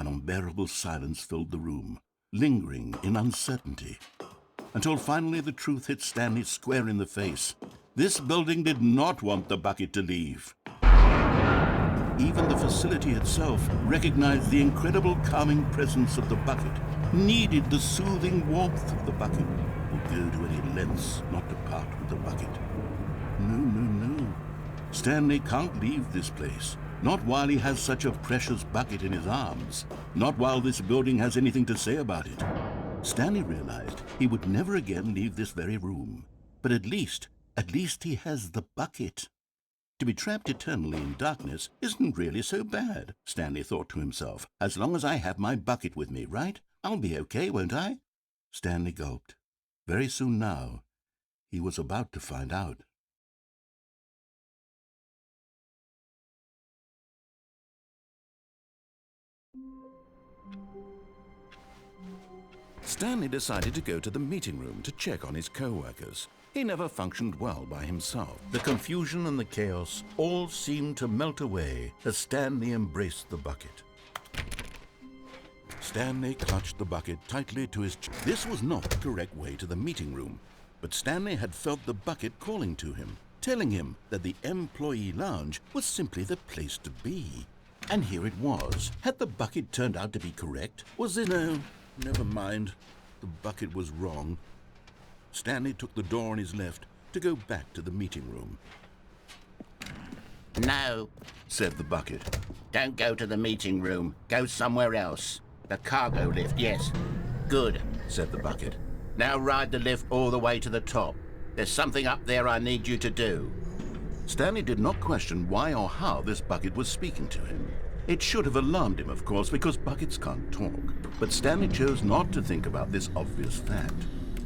An unbearable silence filled the room, lingering in uncertainty, until finally the truth hit Stanley square in the face. This building did not want the bucket to leave. Even the facility itself recognized the incredible calming presence of the bucket, needed the soothing warmth of the bucket, would go to any lengths not to part with the bucket. No. Stanley can't leave this place. Not while he has such a precious bucket in his arms. Not while this building has anything to say about it. Stanley realized he would never again leave this very room. But at least he has the bucket. To be trapped eternally in darkness isn't really so bad, Stanley thought to himself. As long as I have my bucket with me, right? I'll be okay, won't I? Stanley gulped. Very soon now, he was about to find out. Stanley decided to go to the meeting room to check on his co-workers. He never functioned well by himself. The confusion and the chaos all seemed to melt away as Stanley embraced the bucket. Stanley clutched the bucket tightly to his chest. This was not the correct way to the meeting room, but Stanley had felt the bucket calling to him, telling him that the employee lounge was simply the place to be. And here it was. Had the bucket turned out to be correct? Was it no? Never mind. The bucket was wrong. Stanley took the door on his left to go back to the meeting room. No, said the bucket. don't go to the meeting room. Go somewhere else. The cargo lift, yes. Good, said the bucket. Now ride the lift all the way to the top. There's something up there I need you to do. Stanley did not question why or how this bucket was speaking to him. It should have alarmed him, of course, because buckets can't talk. But Stanley chose not to think about this obvious fact.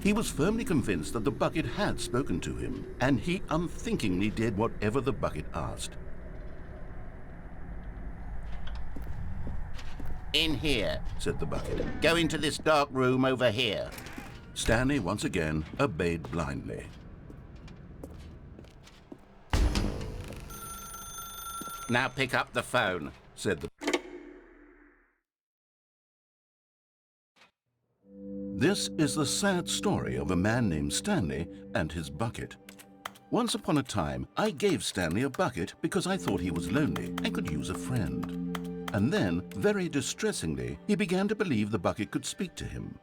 He was firmly convinced that the bucket had spoken to him, and he unthinkingly did whatever the bucket asked. In here, said the bucket. Go into this dark room over here. Stanley once again obeyed blindly. Now pick up the phone, said the... This is the sad story of a man named Stanley and his bucket. Once upon a time, I gave Stanley a bucket because I thought he was lonely and could use a friend. And then, very distressingly, he began to believe the bucket could speak to him.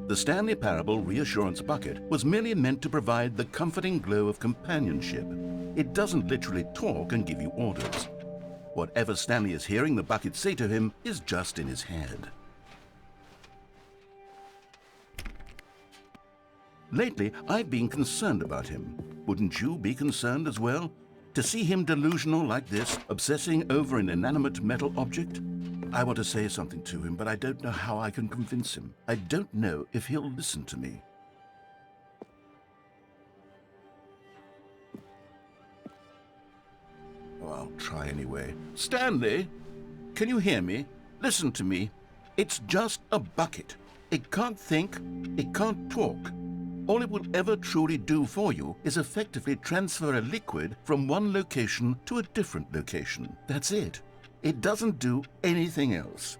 The Stanley Parable Reassurance Bucket was merely meant to provide the comforting glow of companionship. It doesn't literally talk and give you orders. Whatever Stanley is hearing the bucket say to him is just in his head. Lately, I've been concerned about him. Wouldn't you be concerned as well? To see him delusional like this, obsessing over an inanimate metal object? I want to say something to him, but I don't know how I can convince him. I don't know if he'll listen to me. Oh, I'll try anyway. Stanley, can you hear me? Listen to me. It's just a bucket. It can't think, it can't talk. All it will ever truly do for you is effectively transfer a liquid from one location to a different location. That's it. It doesn't do anything else.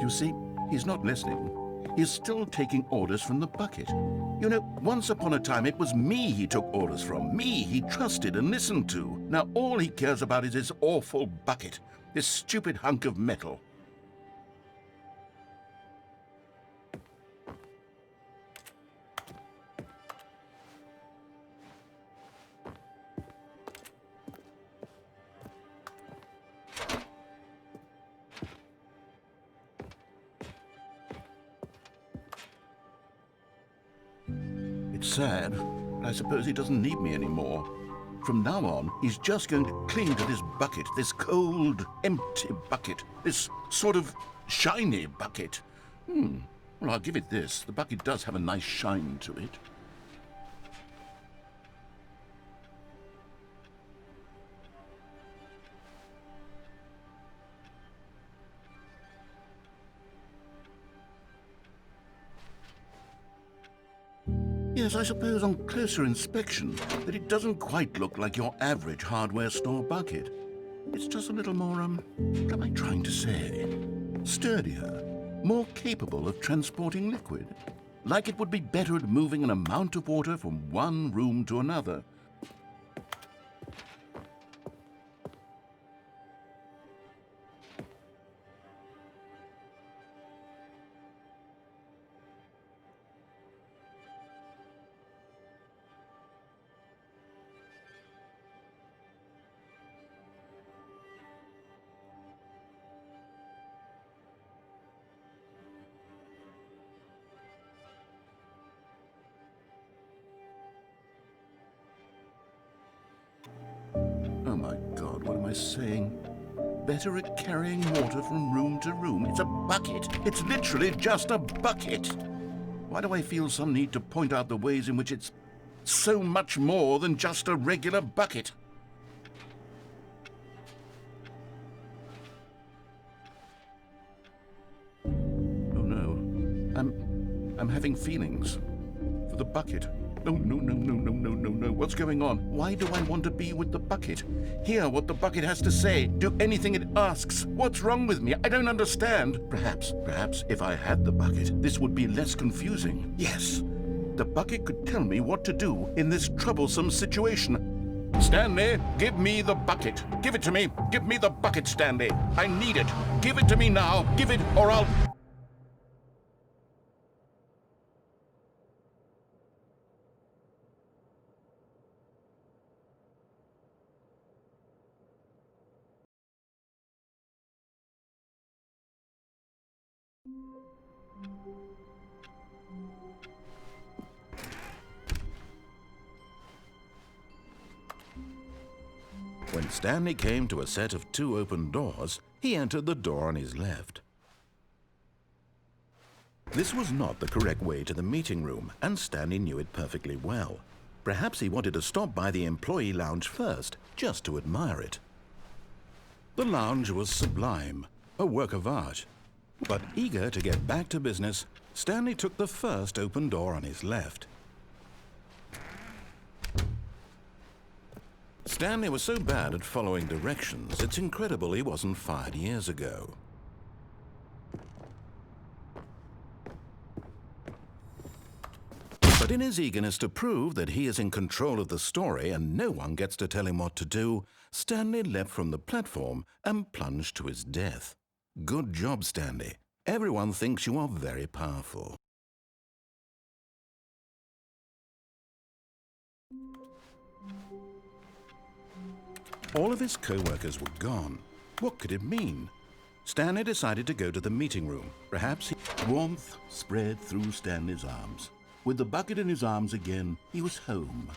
You see, he's not listening. He's still taking orders from the bucket. You know, once upon a time it was me he took orders from, me he trusted and listened to. Now all he cares about is his awful bucket, this stupid hunk of metal. It's sad, but I suppose he doesn't need me anymore. From now on, he's just going to cling to this bucket, this cold, empty bucket, this sort of shiny bucket. Well, I'll give it this. The bucket does have a nice shine to it. Yes, I suppose on closer inspection that it doesn't quite look like your average hardware store bucket. It's just a little more, what am I trying to say? Sturdier, more capable of transporting liquid. Like it would be better at moving an amount of water from one room to another. Oh my God, what am I saying? Better at carrying water from room to room. It's a bucket. It's literally just a bucket. Why do I feel some need to point out the ways in which it's so much more than just a regular bucket? Oh no, I'm having feelings for the bucket. No. What's going on? Why do I want to be with the bucket? Hear what the bucket has to say. Do anything it asks. What's wrong with me? I don't understand. Perhaps if I had the bucket, this would be less confusing. Yes, the bucket could tell me what to do in this troublesome situation. Stanley, give me the bucket. Give it to me. Give me the bucket, Stanley. I need it. Give it to me now. Give it or I'll... When Stanley came to a set of 2 open doors, he entered the door on his left. This was not the correct way to the meeting room, and Stanley knew it perfectly well. Perhaps he wanted to stop by the employee lounge first, just to admire it. The lounge was sublime, a work of art. But eager to get back to business, Stanley took the first open door on his left. Stanley was so bad at following directions, it's incredible he wasn't fired years ago. But in his eagerness to prove that he is in control of the story and no one gets to tell him what to do, Stanley leapt from the platform and plunged to his death. Good job, Stanley. Everyone thinks you are very powerful. All of his co-workers were gone. What could it mean? Stanley decided to go to the meeting room. Perhaps warmth spread through Stanley's arms. With the bucket in his arms again, he was home.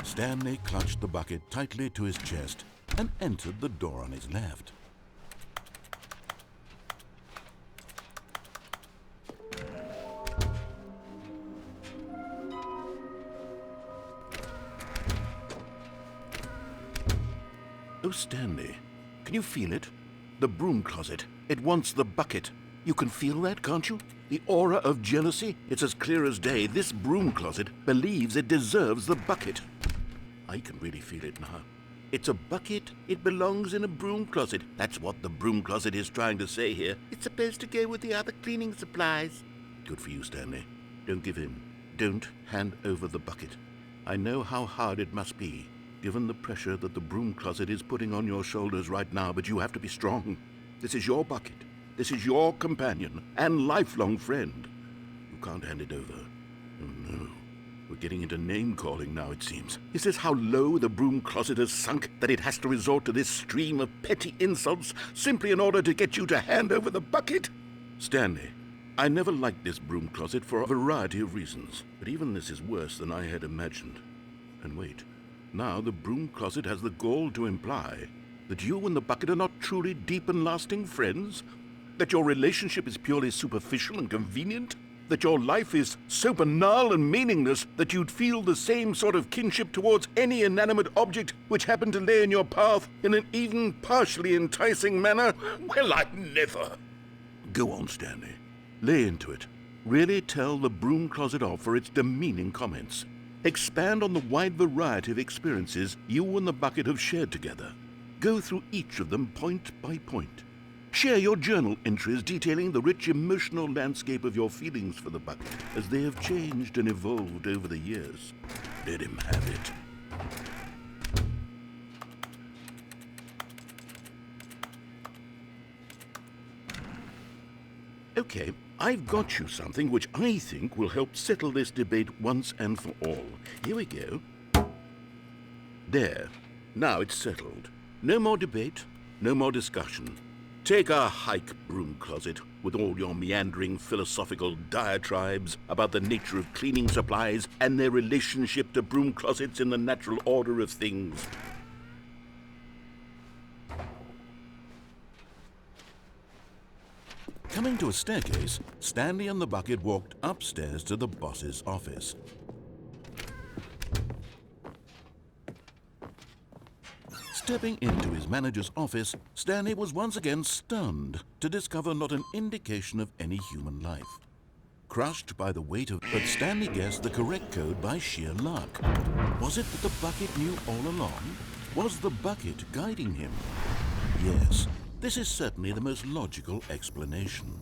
Stanley clutched the bucket tightly to his chest and entered the door on his left. Oh, Stanley, can you feel it? The broom closet. It wants the bucket. You can feel that, can't you? The aura of jealousy? It's as clear as day. This broom closet believes it deserves the bucket. I can really feel it now. It's a bucket. It belongs in a broom closet. That's what the broom closet is trying to say here. It's supposed to go with the other cleaning supplies. Good for you, Stanley. Don't give in. Don't hand over the bucket. I know how hard it must be, given the pressure that the broom closet is putting on your shoulders right now, but you have to be strong. This is your bucket. This is your companion and lifelong friend. You can't hand it over. Oh no. We're getting into name-calling now, it seems. Is this how low the broom closet has sunk, that it has to resort to this stream of petty insults simply in order to get you to hand over the bucket? Stanley, I never liked this broom closet for a variety of reasons, but even this is worse than I had imagined. And wait, now the broom closet has the gall to imply that you and the bucket are not truly deep and lasting friends? That your relationship is purely superficial and convenient? That your life is so banal and meaningless that you'd feel the same sort of kinship towards any inanimate object which happened to lay in your path in an even partially enticing manner? Well, I'd never. Go on, Stanley. Lay into it. Really tell the broom closet off for its demeaning comments. Expand on the wide variety of experiences you and the bucket have shared together. Go through each of them point by point. Share your journal entries detailing the rich emotional landscape of your feelings for the bucket as they have changed and evolved over the years. Let him have it. Okay, I've got you something which I think will help settle this debate once and for all. Here we go. There. Now it's settled. No more debate, no more discussion. Take a hike, broom closet, with all your meandering philosophical diatribes about the nature of cleaning supplies and their relationship to broom closets in the natural order of things. Coming to a staircase, Stanley and the bucket walked upstairs to the boss's office. Stepping into his manager's office, Stanley was once again stunned to discover not an indication of any human life. Crushed by the weight of... But Stanley guessed the correct code by sheer luck. Was it that the bucket knew all along? Was the bucket guiding him? Yes, this is certainly the most logical explanation.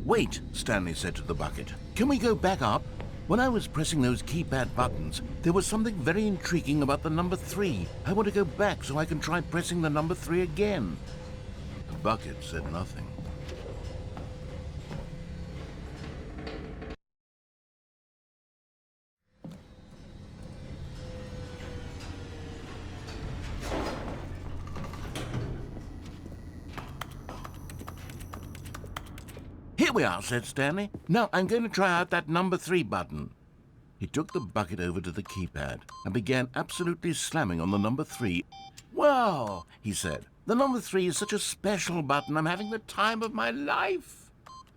Wait, Stanley said to the bucket. Can we go back up? When I was pressing those keypad buttons, there was something very intriguing about the number 3. I want to go back so I can try pressing the number 3 again. The bucket said nothing. Here we are, said Stanley. Now I'm going to try out that number 3 button. He took the bucket over to the keypad and began absolutely slamming on the number 3. Wow, he said. The number 3 is such a special button. I'm having the time of my life.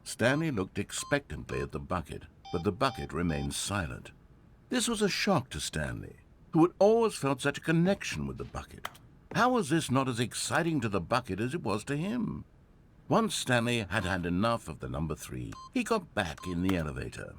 Stanley looked expectantly at the bucket, but the bucket remained silent. This was a shock to Stanley, who had always felt such a connection with the bucket. How was this not as exciting to the bucket as it was to him? Once Stanley had had enough of the number 3, he got back in the elevator.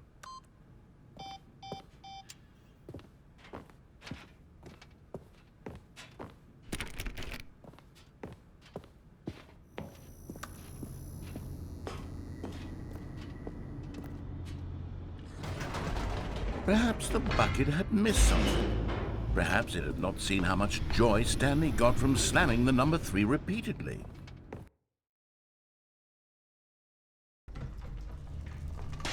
Perhaps the bucket had missed something. Perhaps it had not seen how much joy Stanley got from slamming the number 3 repeatedly.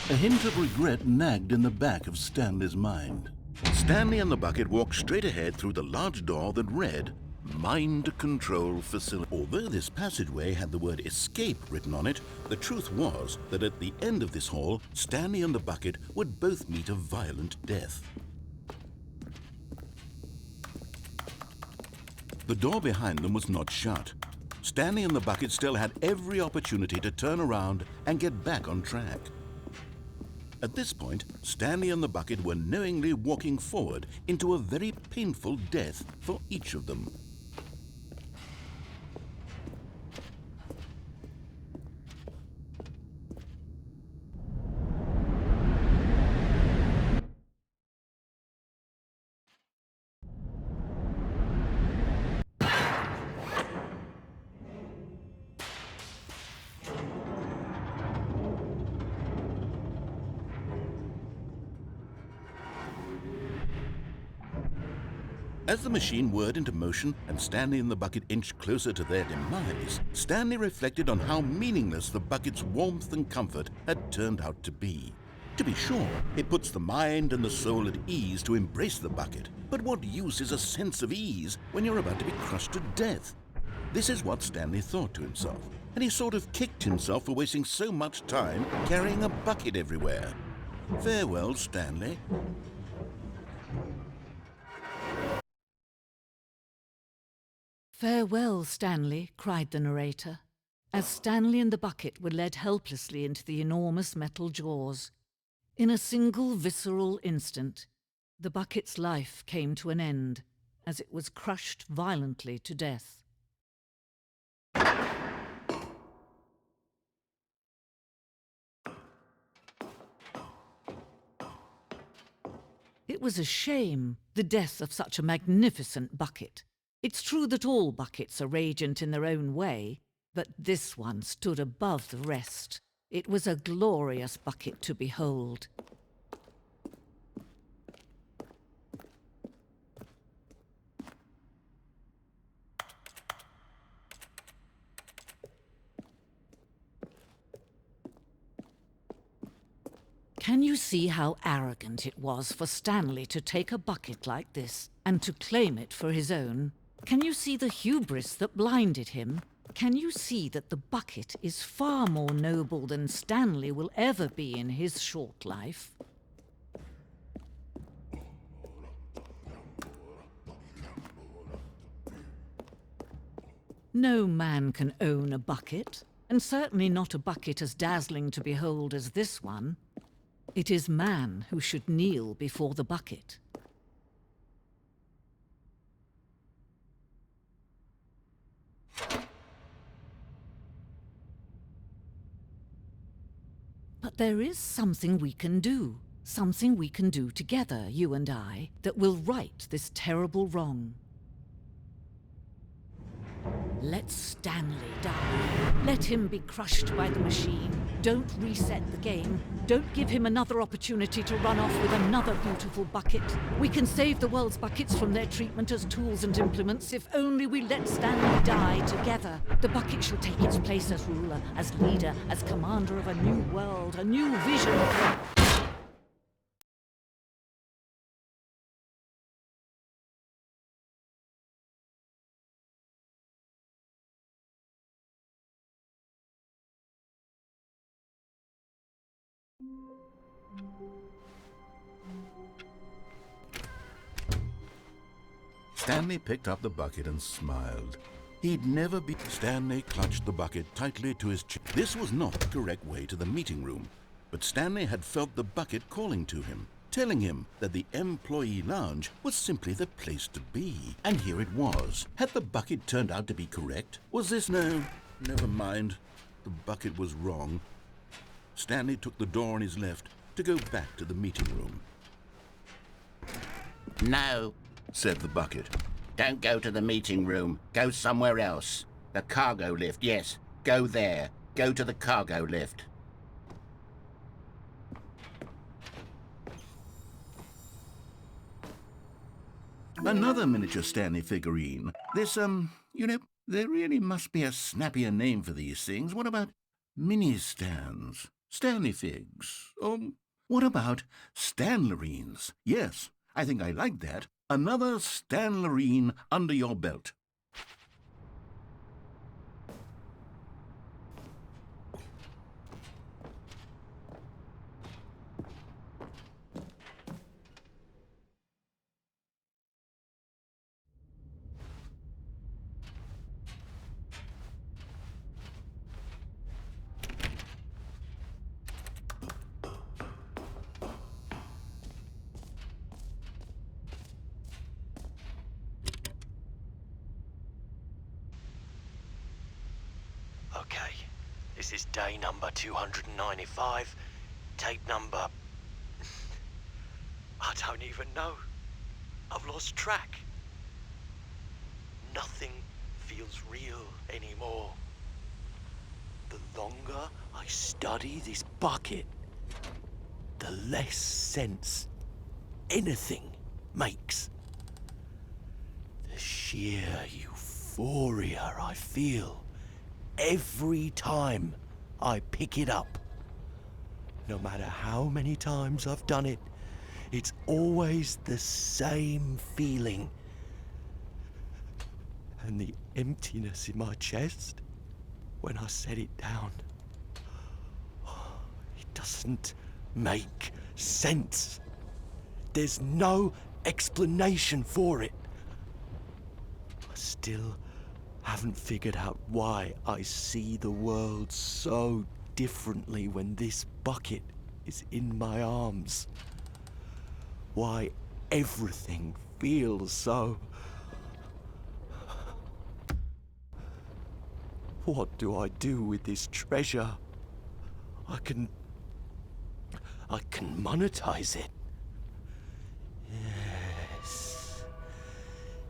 A hint of regret nagged in the back of Stanley's mind. Stanley and the bucket walked straight ahead through the large door that read, Mind Control Facility. Although this passageway had the word escape written on it, the truth was that at the end of this hall, Stanley and the bucket would both meet a violent death. The door behind them was not shut. Stanley and the bucket still had every opportunity to turn around and get back on track. At this point, Stanley and the bucket were knowingly walking forward into a very painful death for each of them. As the machine whirred into motion and Stanley and the bucket inched closer to their demise, Stanley reflected on how meaningless the bucket's warmth and comfort had turned out to be. To be sure, it puts the mind and the soul at ease to embrace the bucket, but what use is a sense of ease when you're about to be crushed to death? This is what Stanley thought to himself, and he sort of kicked himself for wasting so much time carrying a bucket everywhere. Farewell, Stanley. "Farewell, Stanley," cried the narrator, as Stanley and the bucket were led helplessly into the enormous metal jaws. In a single visceral instant, the bucket's life came to an end as it was crushed violently to death. It was a shame, the death of such a magnificent bucket. It's true that all buckets are radiant in their own way, but this one stood above the rest. It was a glorious bucket to behold. Can you see how arrogant it was for Stanley to take a bucket like this and to claim it for his own? Can you see the hubris that blinded him? Can you see that the bucket is far more noble than Stanley will ever be in his short life? No man can own a bucket, and certainly not a bucket as dazzling to behold as this one. It is man who should kneel before the bucket. But there is something we can do together, you and I, that will right this terrible wrong. Let Stanley die. Let him be crushed by the machine. Don't reset the game. Don't give him another opportunity to run off with another beautiful bucket. We can save the world's buckets from their treatment as tools and implements if only we let Stanley die together. The bucket shall take its place as ruler, as leader, as commander of a new world, a new vision. Stanley picked up the bucket and smiled. He'd never be... Stanley clutched the bucket tightly to his chest. This was not the correct way to the meeting room, but Stanley had felt the bucket calling to him, telling him that the employee lounge was simply the place to be. And here it was. Had the bucket turned out to be correct? Was this... No, never mind. The bucket was wrong. Stanley took the door on his left to go back to the meeting room. No, Said the bucket. don't go to the meeting room. Go somewhere else. The cargo lift, yes. Go there. Go to the cargo lift. Another miniature Stanley figurine. This, there really must be a snappier name for these things. What about mini-stands? Stanley figs? What about Stanlerines? Yes, I think I like that. Another Stanlerine under your belt. Okay, this is day number 295, tape number... I don't even know. I've lost track. Nothing feels real anymore. The longer I study this bucket, the less sense anything makes. The sheer euphoria I feel every time I pick it up. No matter how many times I've done it, it's always the same feeling. And the emptiness in my chest when I set it down. It doesn't make sense. There's no explanation for it. I still haven't figured out why I see the world so differently when this bucket is in my arms. Why everything feels so... What do I do with this treasure? I can monetize it. Yes.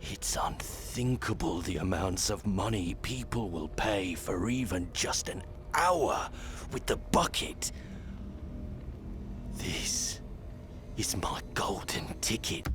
It's unthinkable the amounts of money people will pay for even just an hour with the bucket. This is my golden ticket.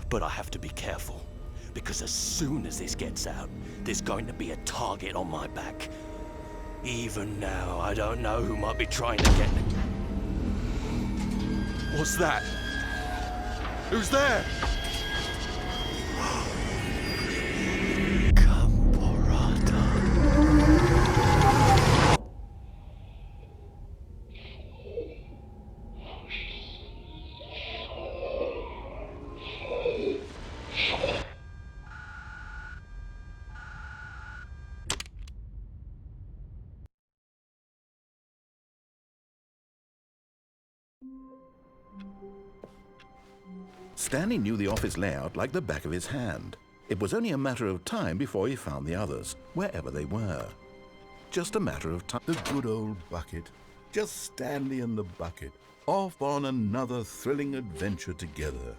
But I have to be careful, because as soon as this gets out, there's going to be a target on my back. Even now, I don't know who might be trying to get me. What's that? Who's there? Stanley knew the office layout like the back of his hand. It was only a matter of time before he found the others, wherever they were. Just a matter of time. The good old bucket. Just Stanley and the bucket, off on another thrilling adventure together.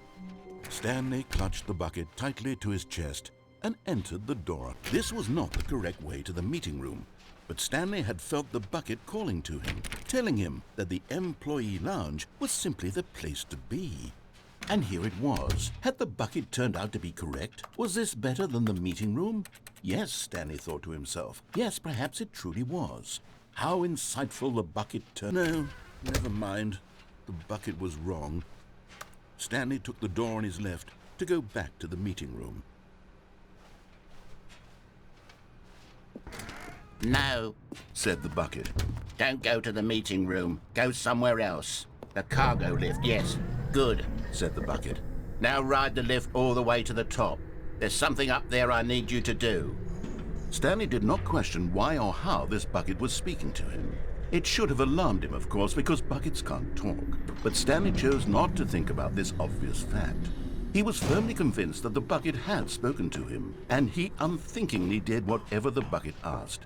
Stanley clutched the bucket tightly to his chest and entered the door. This was not the correct way to the meeting room, but Stanley had felt the bucket calling to him, telling him that the employee lounge was simply the place to be. And here it was. Had the bucket turned out to be correct? Was this better than the meeting room? Yes, Stanley thought to himself. Yes, perhaps it truly was. How insightful the bucket turned. No, never mind. The bucket was wrong. Stanley took the door on his left to go back to the meeting room. No, Said the bucket. don't go to the meeting room. Go somewhere else. The cargo lift, yes. Good. Said the bucket. Now ride the lift all the way to the top. There's something up there I need you to do. Stanley did not question why or how this bucket was speaking to him. It should have alarmed him, of course, because buckets can't talk. But Stanley chose not to think about this obvious fact. He was firmly convinced that the bucket had spoken to him, and he unthinkingly did whatever the bucket asked.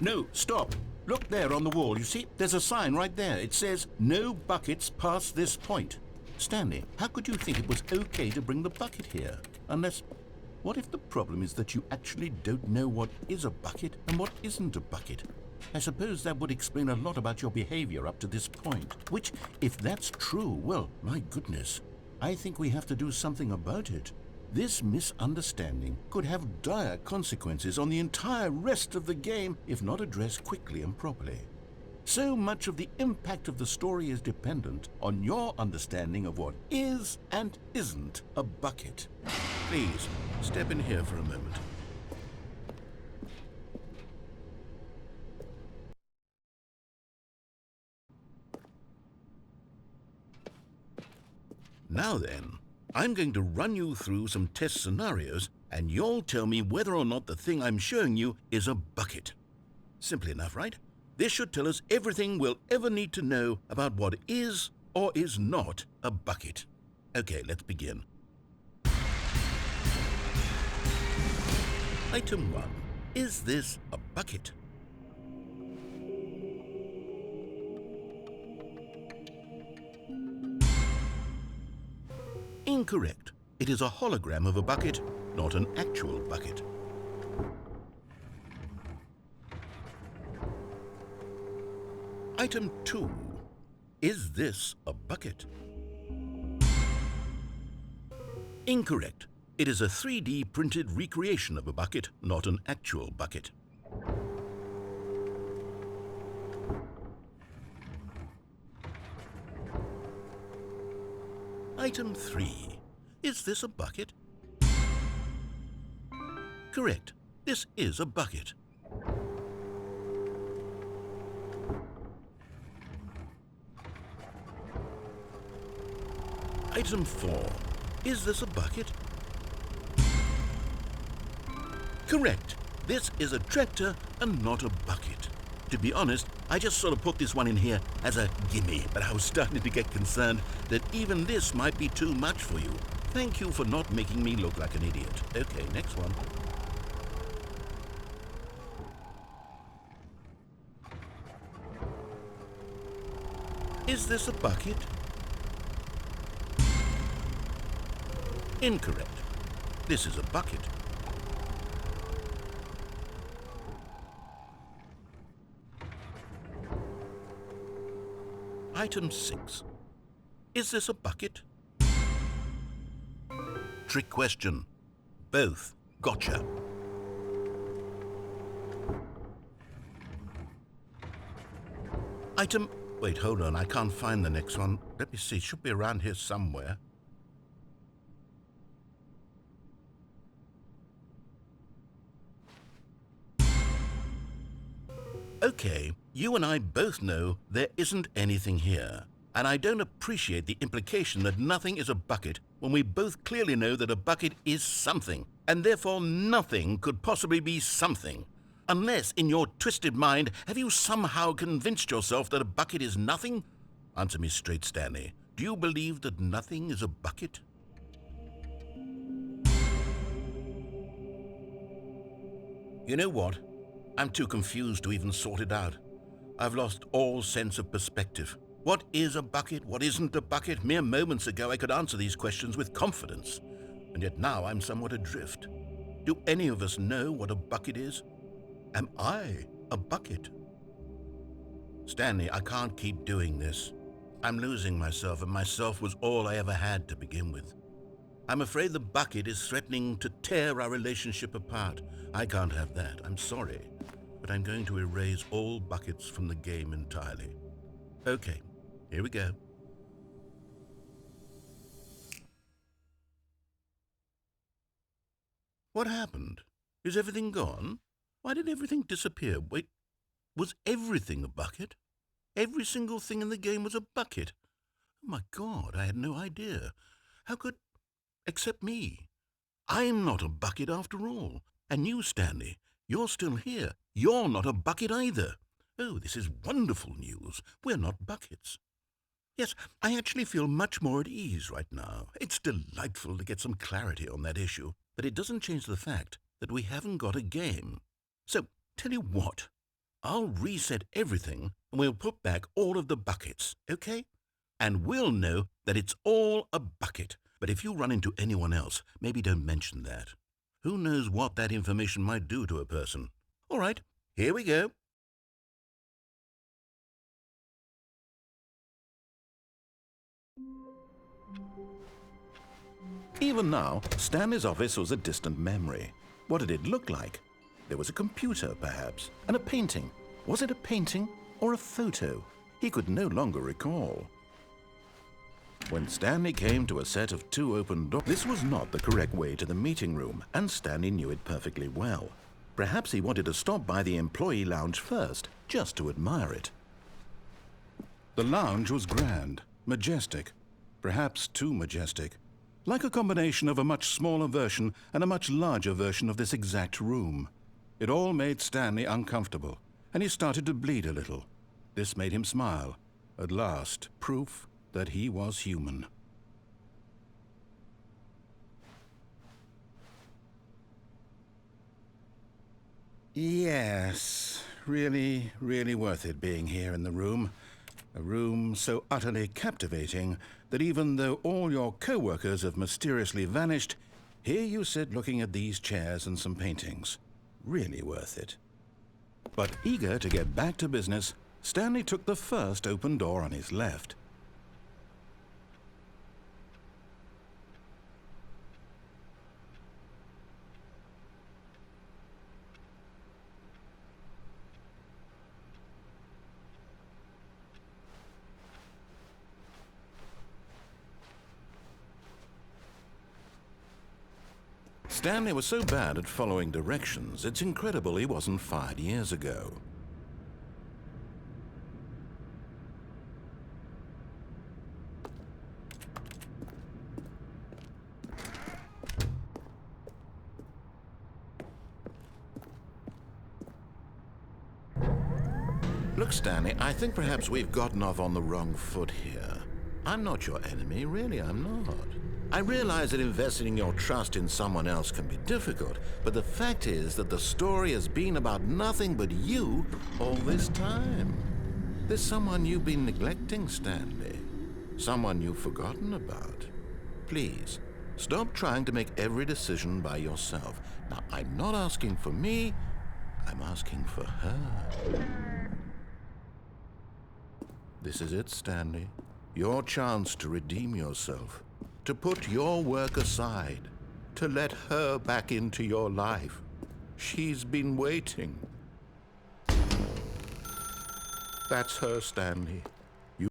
No, stop. Look there on the wall. You see, there's a sign right there. It says, "No buckets past this point." Stanley, how could you think it was okay to bring the bucket here? Unless, what if the problem is that you actually don't know what is a bucket and what isn't a bucket? I suppose that would explain a lot about your behavior up to this point. Which, if that's true, well, my goodness, I think we have to do something about it. This misunderstanding could have dire consequences on the entire rest of the game if not addressed quickly and properly. So much of the impact of the story is dependent on your understanding of what is and isn't a bucket. Please, step in here for a moment. Now then, I'm going to run you through some test scenarios, and you'll tell me whether or not the thing I'm showing you is a bucket. Simple enough, right? This should tell us everything we'll ever need to know about what is or is not a bucket. Okay, let's begin. Item 1. Is this a bucket? Incorrect. It is a hologram of a bucket, not an actual bucket. Item 2. Is this a bucket? Incorrect. It is a 3D printed recreation of a bucket, not an actual bucket. Item 3. Is this a bucket? Correct. This is a bucket. Item 4. Is this a bucket? Correct. This is a tractor and not a bucket. To be honest, I just sort of put this one in here as a gimme, but I was starting to get concerned that even this might be too much for you. Thank you for not making me look like an idiot. Okay, next one. Is this a bucket? Incorrect. This is a bucket. Item 6. Is this a bucket? Trick question. Both. Gotcha. Item... Wait, hold on. I can't find the next one. Let me see. It should be around here somewhere. Okay, you and I both know there isn't anything here. And I don't appreciate the implication that nothing is a bucket when we both clearly know that a bucket is something, and therefore nothing could possibly be something. Unless, in your twisted mind, have you somehow convinced yourself that a bucket is nothing? Answer me straight, Stanley. Do you believe that nothing is a bucket? You know what? I'm too confused to even sort it out. I've lost all sense of perspective. What is a bucket? What isn't a bucket? Mere moments ago I could answer these questions with confidence, and yet now I'm somewhat adrift. Do any of us know what a bucket is? Am I a bucket? Stanley, I can't keep doing this. I'm losing myself, and myself was all I ever had to begin with. I'm afraid the bucket is threatening to tear our relationship apart. I can't have that. I'm sorry, but I'm going to erase all buckets from the game entirely. Okay, here we go. What happened? Is everything gone? Why did everything disappear? Wait, was everything a bucket? Every single thing in the game was a bucket. Oh my God, I had no idea. How could... Except me. I'm not a bucket after all. And you, Stanley, you're still here. You're not a bucket either. Oh, this is wonderful news. We're not buckets. Yes, I actually feel much more at ease right now. It's delightful to get some clarity on that issue, but it doesn't change the fact that we haven't got a game. So, tell you what, I'll reset everything and we'll put back all of the buckets, okay? And we'll know that it's all a bucket. But if you run into anyone else, maybe don't mention that. Who knows what that information might do to a person? All right, here we go. Even now, Stanley's office was a distant memory. What did it look like? There was a computer, perhaps, and a painting. Was it a painting or a photo? He could no longer recall. When Stanley came to a set of 2 open doors, this was not the correct way to the meeting room, and Stanley knew it perfectly well. Perhaps he wanted to stop by the employee lounge first, just to admire it. The lounge was grand, majestic, perhaps too majestic, like a combination of a much smaller version and a much larger version of this exact room. It all made Stanley uncomfortable, and he started to bleed a little. This made him smile. At last, proof that he was human. Yes, really, really worth it being here in the room. A room so utterly captivating that even though all your co-workers have mysteriously vanished, here you sit looking at these chairs and some paintings. Really worth it. But eager to get back to business, Stanley took the first open door on his left. Stanley was so bad at following directions, it's incredible he wasn't fired years ago. Look, Stanley, I think perhaps we've gotten off on the wrong foot here. I'm not your enemy, really, I'm not. I realize that investing your trust in someone else can be difficult, but the fact is that the story has been about nothing but you all this time. There's someone you've been neglecting, Stanley. Someone you've forgotten about. Please, stop trying to make every decision by yourself. Now, I'm not asking for me, I'm asking for her. This is it, Stanley. Your chance to redeem yourself. To put your work aside, to let her back into your life. She's been waiting. That's her, Stanley. You...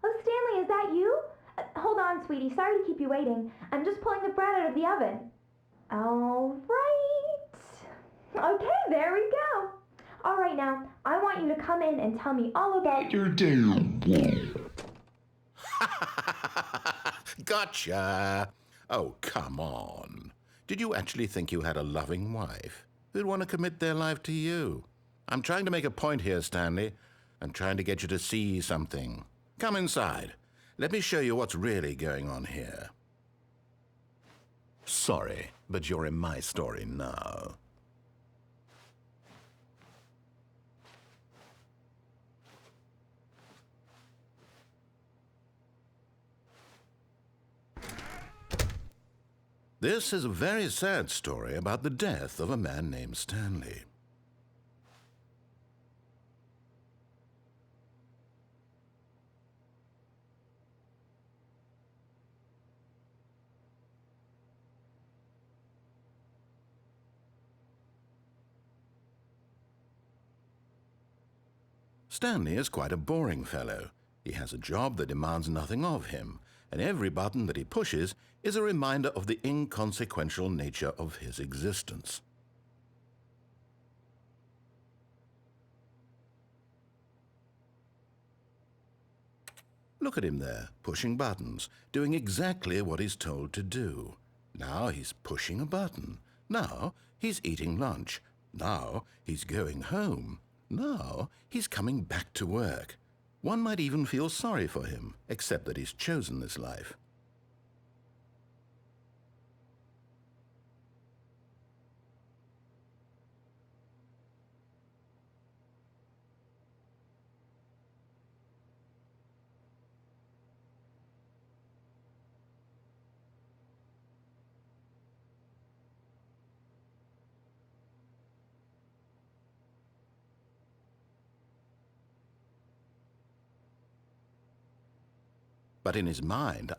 Oh, Stanley, is that you? Hold on, sweetie. Sorry to keep you waiting. I'm just pulling the bread out of the oven. All right. Okay, there we go. All right, now, I want you to come in and tell me all about your day. Gotcha! Oh, come on. Did you actually think you had a loving wife who'd want to commit their life to you? I'm trying to make a point here, Stanley. I'm trying to get you to see something. Come inside. Let me show you what's really going on here. Sorry, but you're in my story now. This is a very sad story about the death of a man named Stanley. Stanley is quite a boring fellow. He has a job that demands nothing of him, and every button that he pushes is a reminder of the inconsequential nature of his existence. Look at him there, pushing buttons, doing exactly what he's told to do. Now he's pushing a button. Now he's eating lunch. Now he's going home. Now he's coming back to work. One might even feel sorry for him, except that he's chosen this life. But in his mind,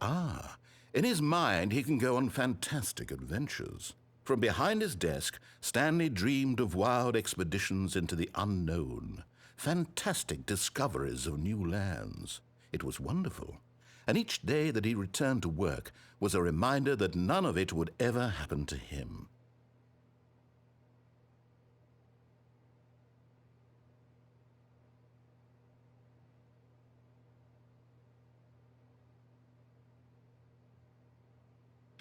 in his mind he can go on fantastic adventures. From behind his desk, Stanley dreamed of wild expeditions into the unknown, fantastic discoveries of new lands. It was wonderful, and each day that he returned to work was a reminder that none of it would ever happen to him.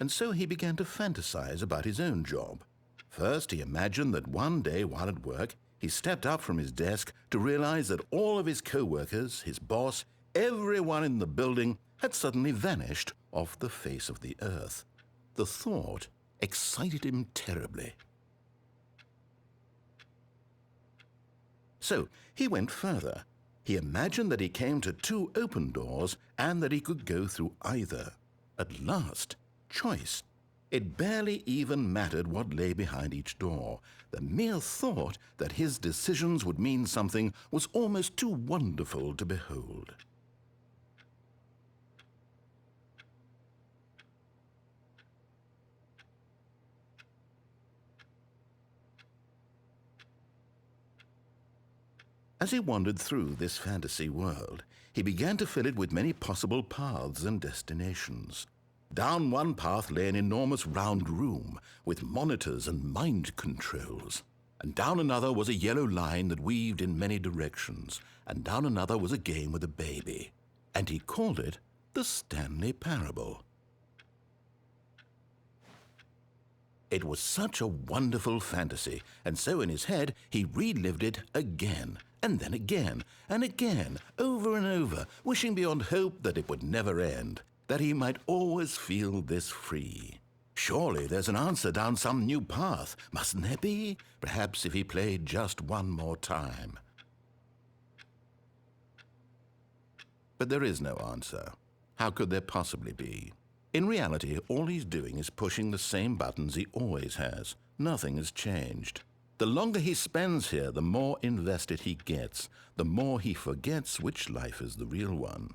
And so he began to fantasize about his own job. First, he imagined that one day while at work, he stepped up from his desk to realize that all of his co-workers, his boss, everyone in the building had suddenly vanished off the face of the earth. The thought excited him terribly. So he went further. He imagined that he came to 2 open doors and that he could go through either. At last, choice. It barely even mattered what lay behind each door. The mere thought that his decisions would mean something was almost too wonderful to behold. As he wandered through this fantasy world, he began to fill it with many possible paths and destinations. Down one path lay an enormous round room with monitors and mind controls. And down another was a yellow line that weaved in many directions. And down another was a game with a baby. And he called it the Stanley Parable. It was such a wonderful fantasy, and so in his head he relived it again, and then again, and again, over and over, wishing beyond hope that it would never end, that he might always feel this free. Surely there's an answer down some new path, mustn't there be? Perhaps if he played just one more time. But there is no answer. How could there possibly be? In reality, all he's doing is pushing the same buttons he always has. Nothing has changed. The longer he spends here, the more invested he gets, the more he forgets which life is the real one.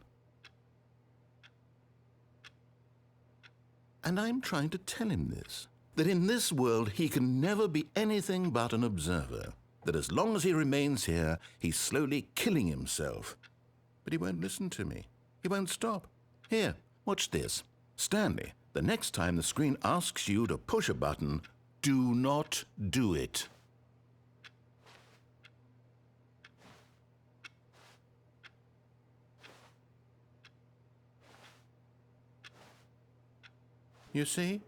And I'm trying to tell him this, that in this world he can never be anything but an observer, that as long as he remains here, he's slowly killing himself. But he won't listen to me. He won't stop. Here, watch this. Stanley, the next time the screen asks you to push a button, do not do it. You see?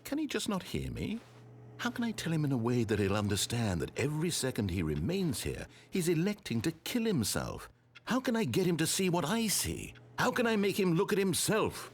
Can he just not hear me? How can I tell him in a way that he'll understand that every second he remains here, he's electing to kill himself? How can I get him to see what I see? How can I make him look at himself?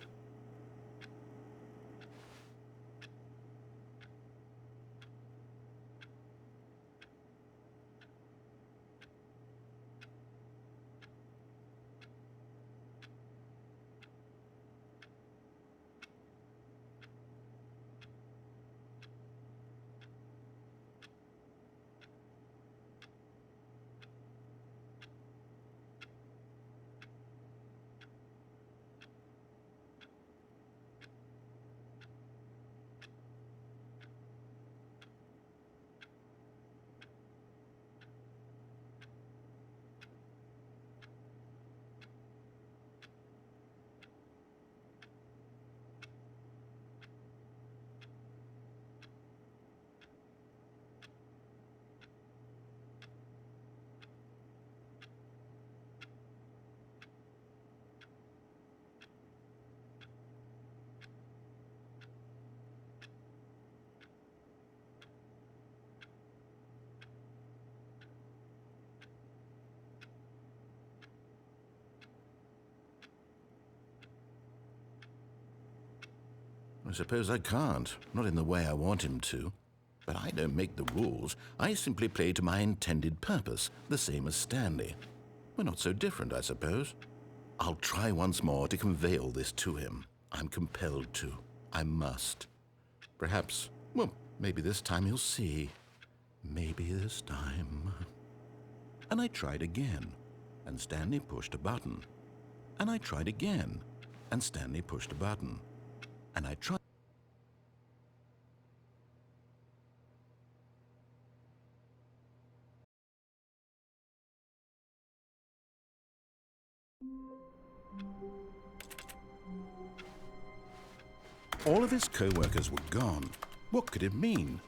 I suppose I can't, not in the way I want him to. But I don't make the rules. I simply play to my intended purpose, the same as Stanley. We're not so different, I suppose. I'll try once more to convey all this to him. I'm compelled to. I must. Perhaps, well, maybe this time he'll see. Maybe this time. And I tried again, and Stanley pushed a button. And I tried again, and Stanley pushed a button. And I tried. All of his co-workers were gone. What could it mean?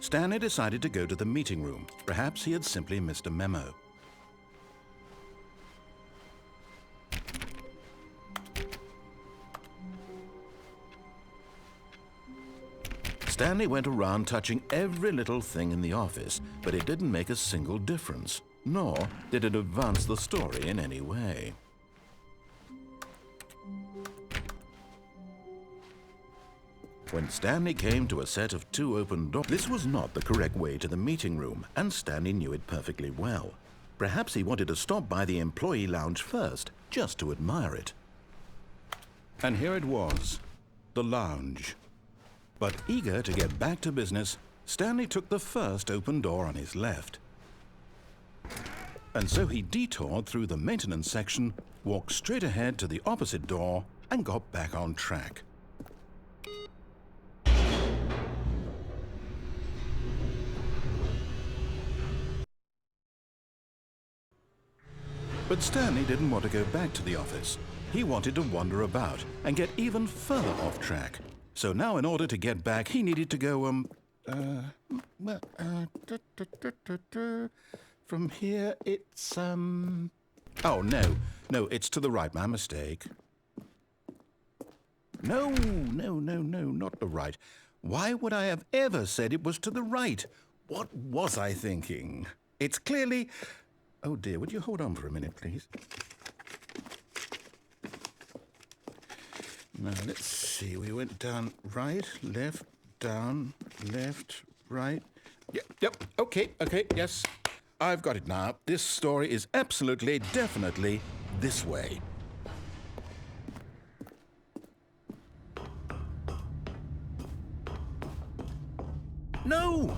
Stanley decided to go to the meeting room. Perhaps he had simply missed a memo. Stanley went around touching every little thing in the office, but it didn't make a single difference, nor did it advance the story in any way. When Stanley came to a set of 2 open doors, this was not the correct way to the meeting room, and Stanley knew it perfectly well. Perhaps he wanted to stop by the employee lounge first, just to admire it. And here it was, the lounge. But eager to get back to business, Stanley took the first open door on his left. And so he detoured through the maintenance section, walked straight ahead to the opposite door, and got back on track. But Stanley didn't want to go back to the office. He wanted to wander about and get even further off track. So now in order to get back, he needed to go, from here it's, oh, no, it's to the right, my mistake. No, not the right. Why would I have ever said it was to the right? What was I thinking? It's clearly... Oh dear, would you hold on for a minute, please? Now, let's see. We went down right, left, down, left, right. Yep, okay, yes. I've got it now. This story is absolutely, definitely this way. No.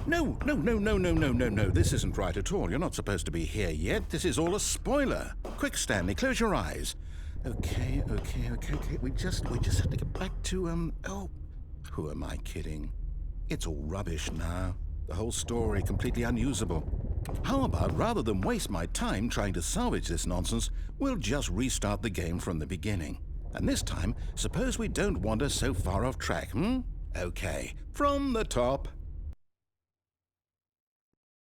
This isn't right at all. You're not supposed to be here yet. This is all a spoiler. Quick, Stanley, close your eyes. Okay. We just have to get back to, oh, who am I kidding? It's all rubbish now. The whole story completely unusable. How about, rather than waste my time trying to salvage this nonsense, we'll just restart the game from the beginning. And this time, suppose we don't wander so far off track, Okay, from the top.